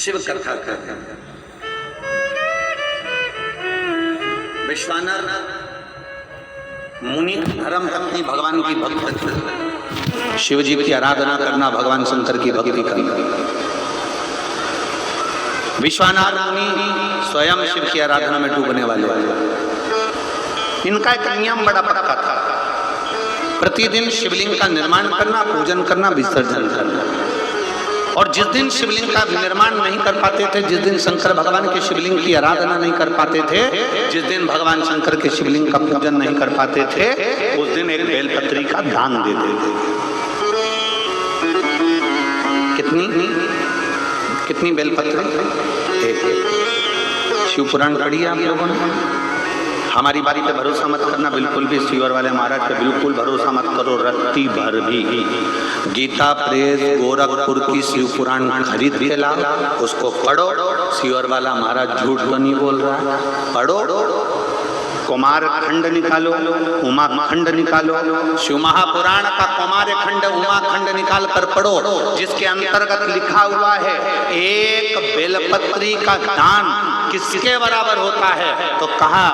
शिव कथा कर विश्वानर मुनि धर्म पत्नी भगवान की भक्त, शिव जी की आराधना करना, भगवान शंकर की भक्ति करना। विश्वानर मुनि स्वयं शिव की आराधना में डूबने वाले। इनका एक नियम बड़ा पक्का था, प्रतिदिन शिवलिंग का निर्माण करना, पूजन करना, विसर्जन करना। और जिस दिन शिवलिंग का निर्माण नहीं कर पाते थे, जिस दिन शंकर भगवान के शिवलिंग की आराधना नहीं कर पाते थे, जिस दिन भगवान शंकर के शिवलिंग का पूजन नहीं कर पाते थे, उस दिन एक बेलपत्री का दान दे देते। कितनी बेलपत्री? एक। शिव पुराण पढ़ी आप लोगों ने? हमारी बारी पे भरोसा मत करना बिल्कुल भी, सीवर वाले महाराज पे बिल्कुल भरोसा मत करो, रत्ती भर भी। गीता प्रेस गोरखपुर की शिव पुराण खरीद के लाओ, उसको पढ़ो। सीवर वाला महाराज झूठ तो नहीं बोल रहा, पढ़ो। कुमार खंड निकालो, उमा खंड निकालो, शिव महापुराण का कुमार खंड, उमा खंड निकाल कर पढ़ो, जिसके अंतर्गत लिखा हुआ है एक बेलपत्री का दान किसके बराबर होता है? तो कहा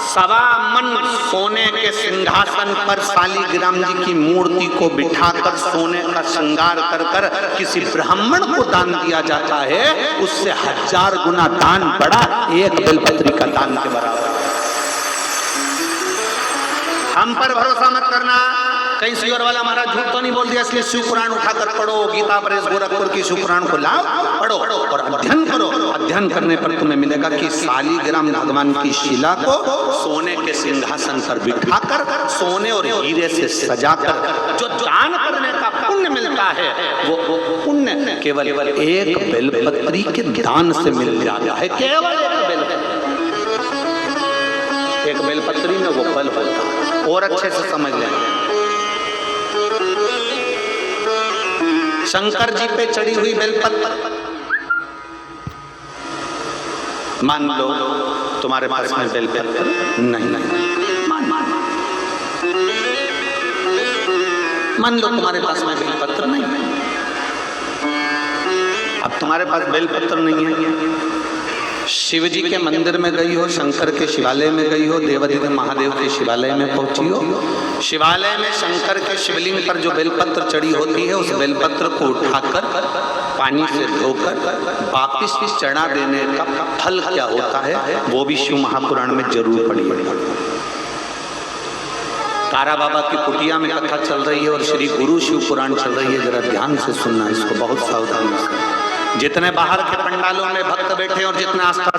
1.25 मन सोने के सिंहासन पर शालिग्राम जी की मूर्ति को बिठाकर सोने का श्रृंगार कर कर किसी ब्राह्मण को दान दिया जाता है, उससे 1000 गुना दान बड़ा एक बेलपत्री का दान के बराबर। हम पर भरोसा मत करना, कहीं सीवर वाला महाराज झूठ तो नहीं बोल दिया, इसलिए शिव पुराण उठाकर पढ़ो। गीता प्रेस गोरखपुर की शिव पुराण को लाओ, पढ़ो और अध्ययन करो। अध्ययन करने पर तुम्हें मिलेगा कि शालिग्राम भगवान की शिला को सोने के सिंहासन पर बिठाकर, सोने और हीरे से सजाकर जो दान करने का पुण्य मिलता है, वो पुण्य केवल एक बेलपत्री के दान से मिल जाता है। केवल एक बेलपत्री में वो बल होता है। और अच्छे से समझ लें, शंकर जी पे चढ़ी हुई बेलपत्र, मान लो तुम्हारे पास में बेलपत्र नहीं, मान लो तुम्हारे पास में बेलपत्र नहीं, अब तुम्हारे पास बेलपत्र नहीं है, शिव जी के मंदिर में गई हो, शंकर के शिवालय में गई हो, देवादिदेव महादेव के शिवालय में पहुंची हो, शिवालय में शंकर के शिवलिंग पर जो बेलपत्र चढ़ी होती है, उस बेलपत्र को उठाकर पानी से धोकर वापिस चढ़ा देने का फल क्या होता है, वो भी शिव महापुराण में जरूर पढ़िए। तारा बाबा की कुटिया में कथा चल रही है और श्री गुरु शिव पुराण चल रही है, जरा ध्यान से सुनना, इसको बहुत सावधानी से। जितने बाहर के पंडालों में भक्त बैठे और जितने आस्था